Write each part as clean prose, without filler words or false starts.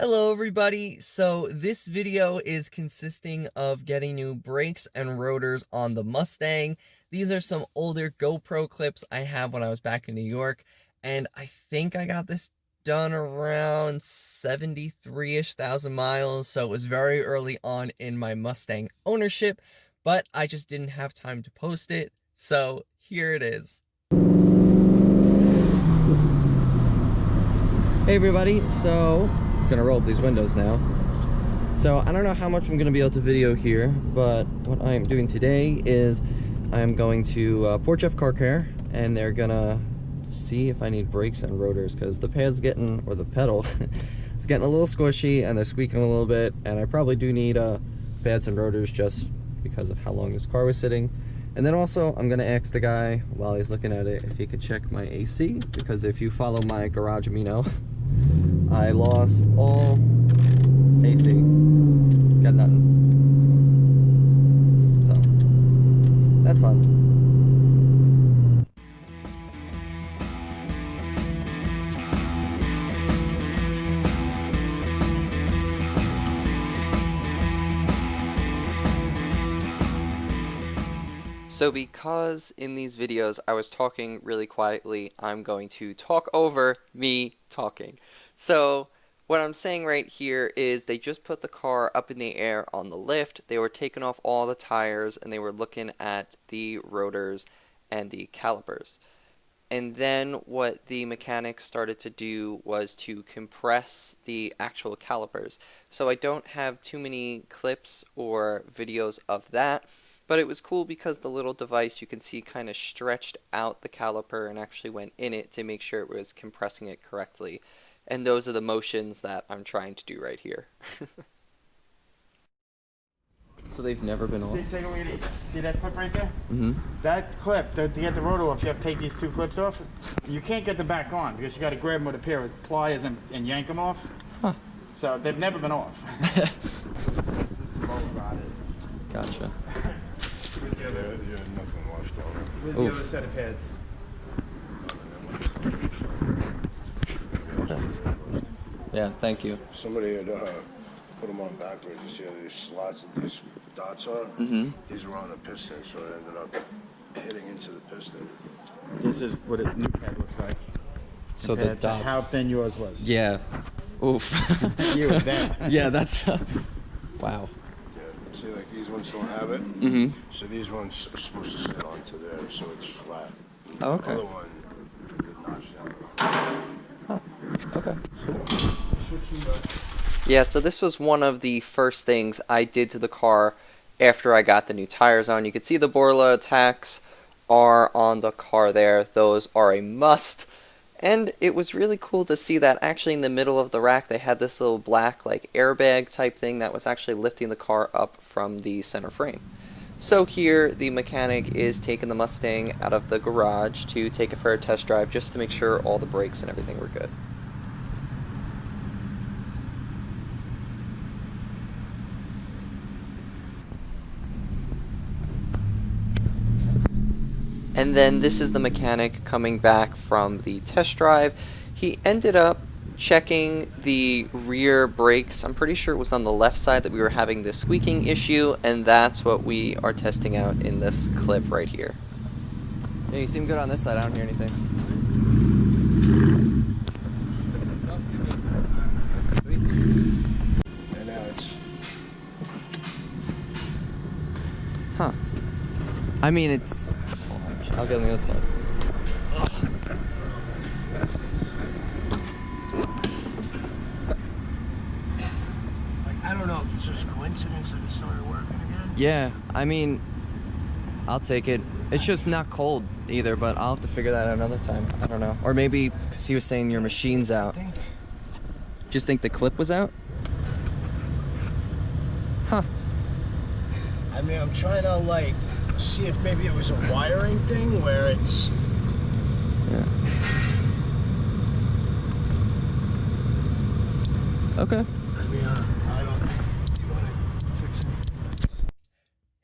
Hello everybody, so this video is consisting of getting new brakes and rotors on the Mustang. These are some older GoPro clips I have when I was back in New York, and I think I got this done around 73-ish thousand miles, so it was very early on in my Mustang ownership, but I just didn't have time to post it, so here it is. Hey everybody, so gonna roll up these windows now. So I don't know how much I'm gonna be able to video here, but what I am doing today is I am going to Port Jeff Car Care, and they're gonna see if I need brakes and rotors, because the pad's getting, or the pedal it's getting a little squishy and they're squeaking a little bit, and I probably do need pads and rotors just because of how long this car was sitting. And then also I'm gonna ask the guy while he's looking at it if he could check my AC, because if you follow my garage Amino, I lost all AC. Got nothing. So, that's fun. So because in these videos I was talking really quietly, I'm going to talk over me talking. So what I'm saying right here is they just put the car up in the air on the lift. They were taking off all the tires and they were looking at the rotors and the calipers. And then what the mechanics started to do was to compress the actual calipers. So I don't have too many clips or videos of that. But it was cool because the little device, you can see, kind of stretched out the caliper and actually went in it to make sure it was compressing it correctly. And those are the motions that I'm trying to do right here. So they've never been off? Take a look at these. See that clip right there? Mm-hmm. That clip, to get the rotor off, you have to take these two clips off. You can't get them back on because you got to grab them with a pair of pliers and yank them off. Huh. So they've never been off. This is low rotted. Gotcha. Yeah, nothing left on it. Where's the other set of pads? Yeah, thank you. Somebody had put them on backwards. You see how these slots and these dots are? Mm-hmm. These were on the piston, so it ended up hitting into the piston. This is what a new pad looks like. So the dots. How thin yours was. Yeah. Oof. You were there. Yeah, that's... wow. See, like these ones don't have it. Mm-hmm. So these ones are supposed to sit onto there, so it's flat. Oh, okay. The other one did not. Huh. Okay. Yeah, so this was one of the first things I did to the car after I got the new tires on. You can see the Borla attacks are on the car there. Those are a must. And it was really cool to see that actually in the middle of the rack they had this little black like airbag type thing that was actually lifting the car up from the center frame. So here the mechanic is taking the Mustang out of the garage to take it for a test drive just to make sure all the brakes and everything were good. And then this is the mechanic coming back from the test drive. He ended up checking the rear brakes. I'm pretty sure it was on the left side that we were having the squeaking issue, and that's what we are testing out in this clip right here. Yeah, you seem good on this side. I don't hear anything. Sweet. And now it's... Huh. I mean, it's... I'll get on the other side. Like, I don't know if it's just coincidence that it started working again. Yeah, I mean, I'll take it. It's just not cold either, but I'll have to figure that out another time. I don't know. Or maybe because he was saying your machine's out. Just think the clip was out? Huh. I mean, I'm trying to, like, see if maybe it was a wiring thing where it's... Yeah. Okay. I mean, I don't think you want to fix anything.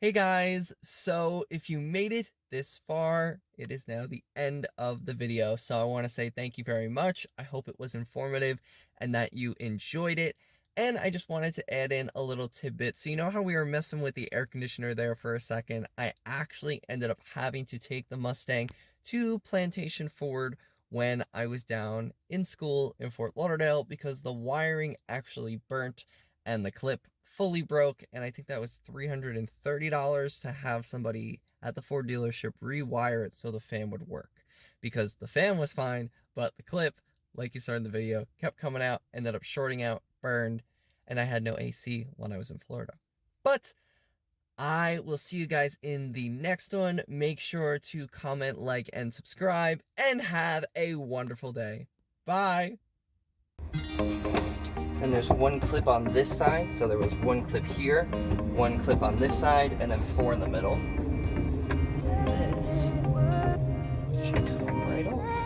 Hey guys, so if you made it this far, it is now the end of the video. So I want to say thank you very much. I hope it was informative and that you enjoyed it. And I just wanted to add in a little tidbit. So you know how we were messing with the air conditioner there for a second? I actually ended up having to take the Mustang to Plantation Ford when I was down in school in Fort Lauderdale because the wiring actually burnt and the clip fully broke, and I think that was $330 to have somebody at the Ford dealership rewire it so the fan would work. Because the fan was fine, but the clip, like you saw in the video, kept coming out, ended up shorting out, burned, and I had no AC when I was in Florida. But I will see you guys in the next one. Make sure to comment, like, and subscribe, and have a wonderful day. Bye! And there's one clip on this side, so there was one clip here, one clip on this side, and then 4 in the middle. This should come